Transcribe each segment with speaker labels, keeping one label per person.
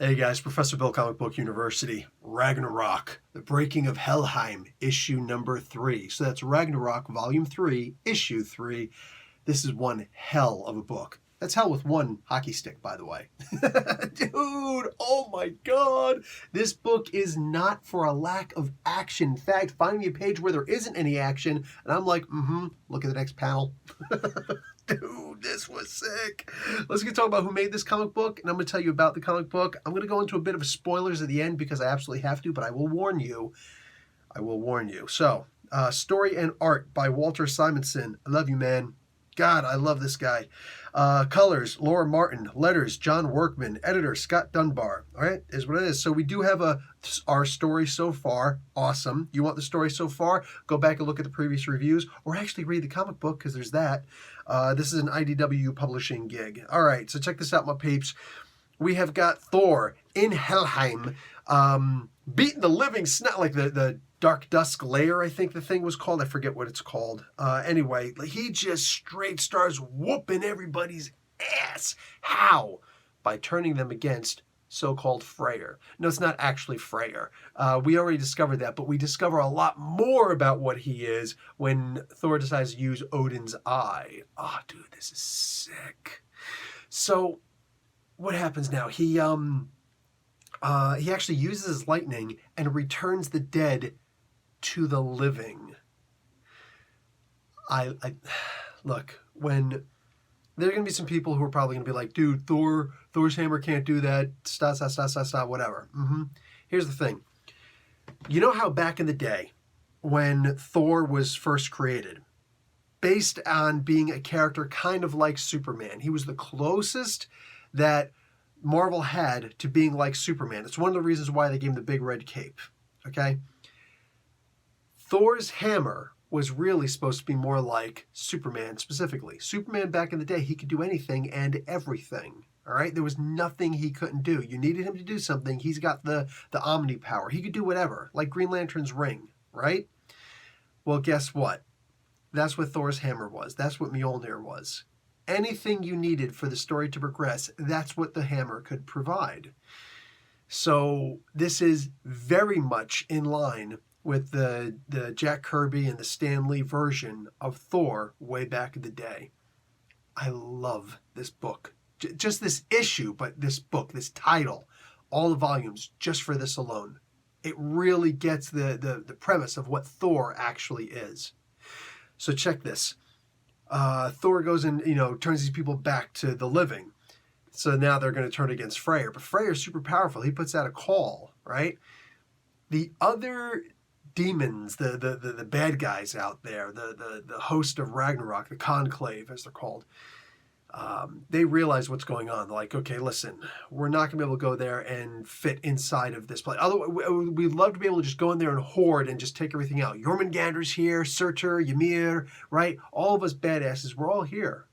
Speaker 1: Hey guys, Professor Bill, Comic Book University. Ragnarok, The Breaking of Helheim, issue number 3. So that's Ragnarok, volume 3, issue 3. This is one hell of a book. That's hell with one hockey stick, by the way. Dude, oh my god. This book is not for a lack of action. In fact, find me a page where there isn't any action, and I'm like, look at the next panel. Dude, this was sick. Let's get talk about who made this comic book, and I'm going to tell you about the comic book. I'm going to go into a bit of spoilers at the end because I absolutely have to, but I will warn you. So, story and art by Walter Simonson. I love you, man. God, I love this guy. Colors, Laura Martin. Letters, John Workman. Editor, Scott Dunbar. All right, is what it is. So we do have our story so far. Awesome. You want the story so far? Go back and look at the previous reviews, or actually read the comic book, because there's that. This is an IDW publishing gig. All right, so check this out, my peeps. We have got Thor in Helheim, beating the living snot, like the Dark Dusk Lair, I think the thing was called. I forget what it's called. Anyway, he just straight starts whooping everybody's ass. How? By turning them against so-called Freyr. No, it's not actually Freyr. We already discovered that, but we discover a lot more about what he is when Thor decides to use Odin's eye. Oh, dude, this is sick. So, what happens now? He actually uses lightning and returns the dead to the living. I look, when there are going to be some people who are probably going to be like, dude, Thor's hammer can't do that, whatever. Here's the thing. You know how back in the day, when Thor was first created, based on being a character kind of like Superman, he was the closest that Marvel had to being like Superman. It's one of the reasons why they gave him the big red cape, okay? Thor's hammer was really supposed to be more like Superman specifically. Superman back in the day, he could do anything and everything, all right? There was nothing he couldn't do. You needed him to do something. He's got the Omni power. He could do whatever, like Green Lantern's ring, right? Well, guess what? That's what Thor's hammer was. That's what Mjolnir was. Anything you needed for the story to progress, that's what the hammer could provide. So this is very much in line with the Jack Kirby and the Stan Lee version of Thor way back in the day. I love this book. Just this issue, but this book, this title, all the volumes, just for this alone. It really gets the premise of what Thor actually is. So check this. Thor goes and, turns these people back to the living. So now they're going to turn against Freyr. But Freyr's super powerful. He puts out a call, right? The other demons, the bad guys out there, the host of Ragnarok, the Conclave, as they're called, they realize what's going on. They're like, okay, listen, we're not going to be able to go there and fit inside of this place. Otherwise, we'd love to be able to just go in there and hoard and just take everything out. Jormungandr's here, Surtur, Ymir, right? All of us badasses, we're all here.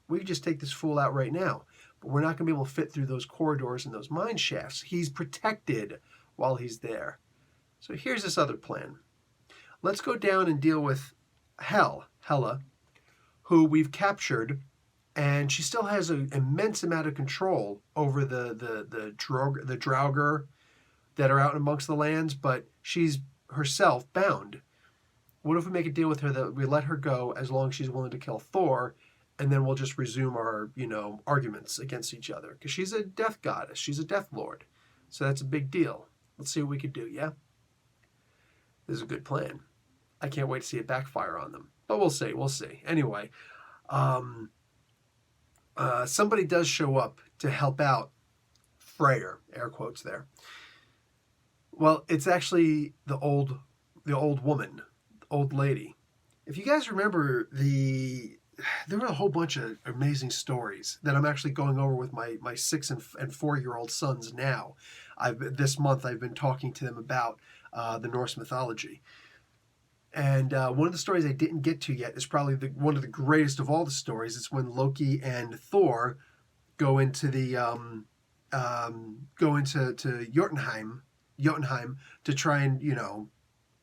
Speaker 1: We can just take this fool out right now. But we're not going to be able to fit through those corridors and those mine shafts. He's protected while he's there. So here's this other plan. Let's go down and deal with Hela, who we've captured, and she still has an immense amount of control over the Draugr that are out amongst the lands, but she's herself bound. What if we make a deal with her that we let her go as long as she's willing to kill Thor, and then we'll just resume our, arguments against each other? Because she's a death goddess. She's a death lord. So that's a big deal. Let's see what we can do, yeah? This is a good plan. I can't wait to see it backfire on them. But we'll see. Anyway, somebody does show up to help out Freyr, air quotes there. Well, it's actually the old woman, the old lady. If you guys remember, there were a whole bunch of amazing stories that I'm actually going over with my 6 and 4-year-old sons now. This month I've been talking to them about the Norse mythology. And one of the stories I didn't get to yet is probably one of the greatest of all the stories. It's when Loki and Thor go into Jotunheim to try and,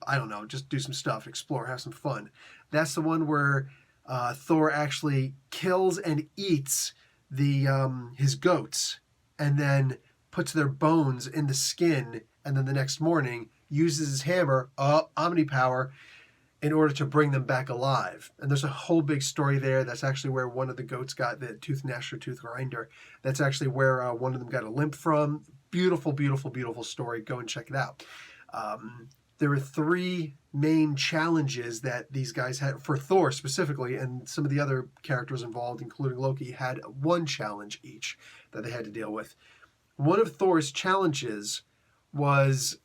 Speaker 1: I don't know, just do some stuff, explore, have some fun. That's the one where Thor actually kills and eats his goats, and then puts their bones in the skin, and then the next morning uses his hammer, omnipower, in order to bring them back alive. And there's a whole big story there. That's actually where one of the goats got the tooth gnasher, tooth grinder. That's actually where one of them got a limp from. Beautiful, beautiful, beautiful story. Go and check it out. There were 3 main challenges that these guys had for Thor specifically, and some of the other characters involved, including Loki, had 1 challenge each that they had to deal with. One of Thor's challenges was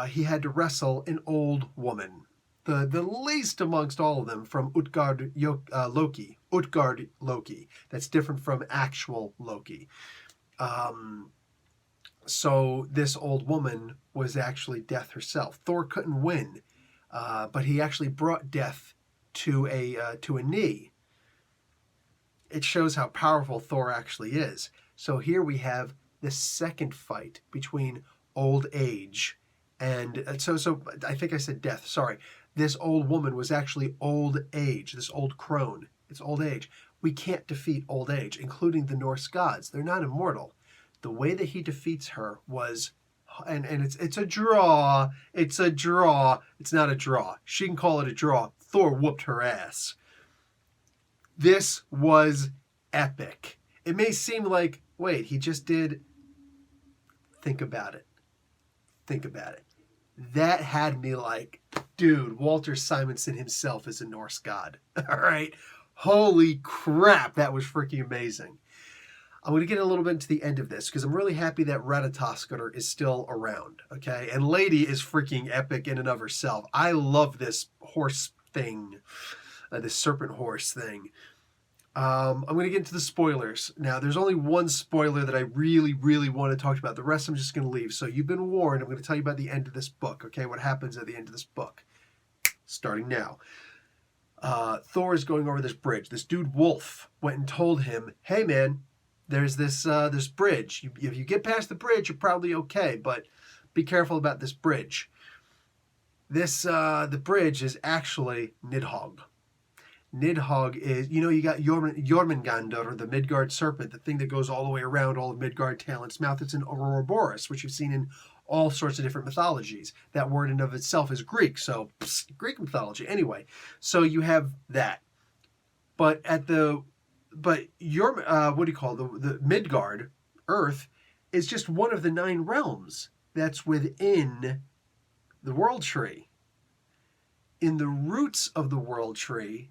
Speaker 1: he had to wrestle an old woman. The least amongst all of them from Utgard Loki. Utgard Loki. That's different from actual Loki. So this old woman was actually Death herself. Thor couldn't win, but he actually brought Death to a knee. It shows how powerful Thor actually is. So here we have the second fight between old age and so I think I said Death. Sorry. This old woman was actually old age, this old crone. It's old age. We can't defeat old age, including the Norse gods. They're not immortal. The way that he defeats her was, and it's a draw. It's a draw. It's not a draw. She can call it a draw. Thor whooped her ass. This was epic. It may seem like, wait, he just did. Think about it. Think about it. That had me like, dude, Walter Simonson himself is a Norse god. All right. Holy crap. That was freaking amazing. I'm going to get a little bit into the end of this because I'm really happy that Ratatoskr is still around. Okay. And Lady is freaking epic in and of herself. I love this horse thing, this serpent horse thing. I'm going to get into the spoilers. Now, there's only one spoiler that I really, really want to talk about. The rest I'm just going to leave. So you've been warned. I'm going to tell you about the end of this book, okay? What happens at the end of this book. Starting now. Thor is going over this bridge. This dude, Wolf, went and told him, hey, man, there's this bridge. If you get past the bridge, you're probably okay, but be careful about this bridge. The bridge is actually Nidhogg. Nidhogg is, you got Jormungandr, the Midgard serpent, the thing that goes all the way around all of Midgard tail in its mouth. It's an Ouroboros, which you've seen in all sorts of different mythologies. That word in of itself is Greek, so Greek mythology. Anyway, so you have that. But the Midgard, Earth, is just one of the 9 realms that's within the World Tree. In the roots of the World Tree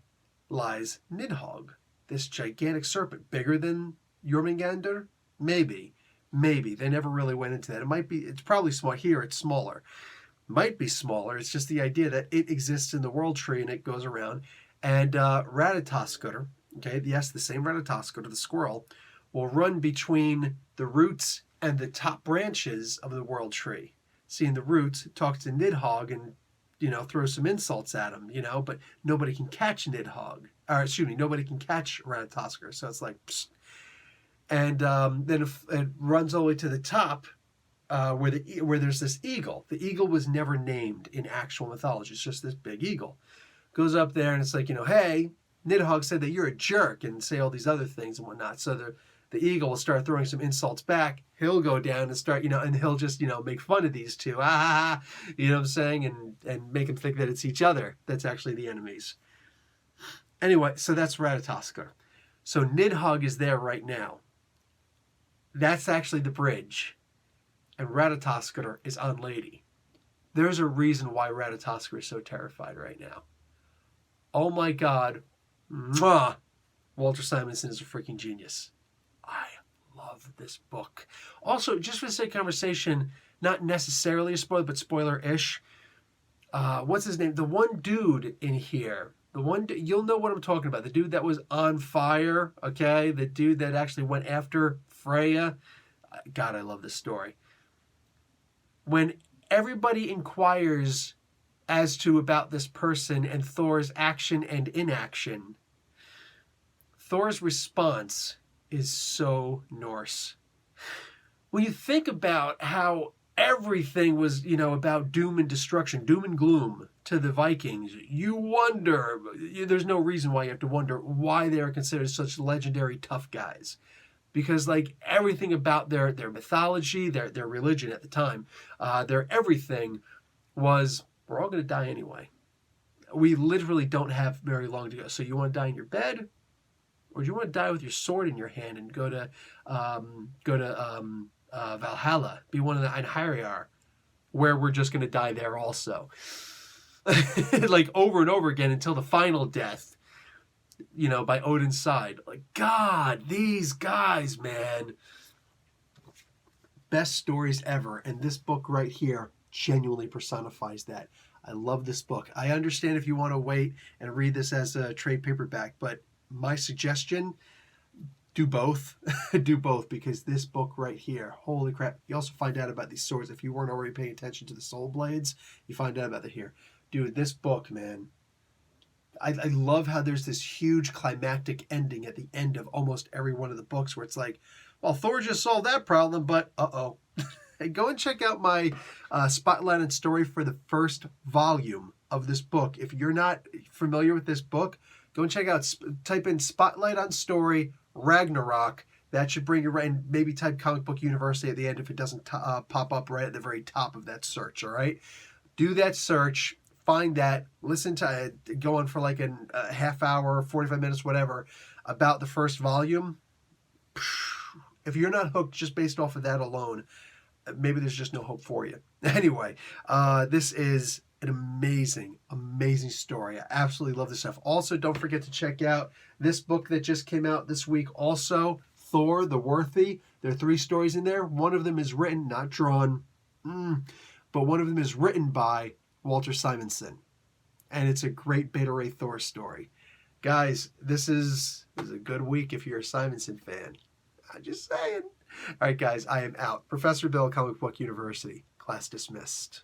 Speaker 1: lies Nidhogg, this gigantic serpent, bigger than Jormungandr? Maybe. They never really went into that. It's probably small. Here, it's smaller. Might be smaller. It's just the idea that it exists in the World Tree and it goes around. And Ratatoskr, okay, yes, the same Ratatoskr, the squirrel, will run between the roots and the top branches of the World Tree. Seeing the roots, talks to Nidhogg and throw some insults at him, but nobody can catch Nidhogg. Nobody can catch Ratatoskr. So it's like, psst. And then it runs all the way to the top where there's this eagle. The eagle was never named in actual mythology. It's just this big eagle. Goes up there and it's like, hey, Nidhogg said that you're a jerk and say all these other things and whatnot. So the eagle will start throwing some insults back. He'll go down and start, and he'll just, make fun of these two. You know what I'm saying? And make them think that it's each other that's actually the enemies. Anyway, so that's Ratatoskr. So Nidhogg is there right now. That's actually the bridge. And Ratatoskr is on Lady. There's a reason why Ratatoskr is so terrified right now. Oh my God. Mwah! Walter Simonson is a freaking genius. I love this book. Also, just for the sake of conversation, not necessarily a spoiler, but spoiler-ish. What's his name? The one dude in here. You'll know what I'm talking about. The dude that was on fire, okay? The dude that actually went after Freya. God, I love this story. When everybody inquires as to about this person and Thor's action and inaction, Thor's response is so Norse. When you think about how everything was, about doom and destruction, doom and gloom to the Vikings, you wonder, there's no reason why you have to wonder why they are considered such legendary tough guys. because like everything about their mythology, their religion at the time, their everything was, we're all going to die anyway. We literally don't have very long to go. So you want to die in your bed, or do you want to die with your sword in your hand and go to Valhalla, be one of the Einherjar, where we're just going to die there also. Like over and over again until the final death, you know, by Odin's side. Like, God, these guys, man. Best stories ever. And this book right here genuinely personifies that. I love this book. I understand if you want to wait and read this as a trade paperback, but my suggestion, do both. Do both, because this book right here, holy crap. You also find out about these swords. If you weren't already paying attention to the soul blades, you find out about it here. Dude, this book, man, I love how there's this huge climactic ending at the end of almost every one of the books where it's like, well, Thor just solved that problem, but uh-oh. Hey, go and check out my spotlight and story for the first volume of this book. If you're not familiar with this book, go and check out, type in Spotlight on Story, Ragnarok. That should bring you right, and maybe type Comic Book University at the end if it doesn't pop up right at the very top of that search, all right? Do that search. Find that, listen to it, go on for like a half hour, 45 minutes, whatever, about the first volume. If you're not hooked just based off of that alone, maybe there's just no hope for you. Anyway, this is an amazing, amazing story. I absolutely love this stuff. Also, don't forget to check out this book that just came out this week. Also, Thor, the Worthy. There are 3 stories in there. One of them is written, not drawn, but one of them is written by Walter Simonson, and it's a great Beta Ray Thor story. Guys, this is a good week if you're a Simonson fan. I'm just saying. All right, guys, I am out. Professor Bill, Comic Book University. Class dismissed.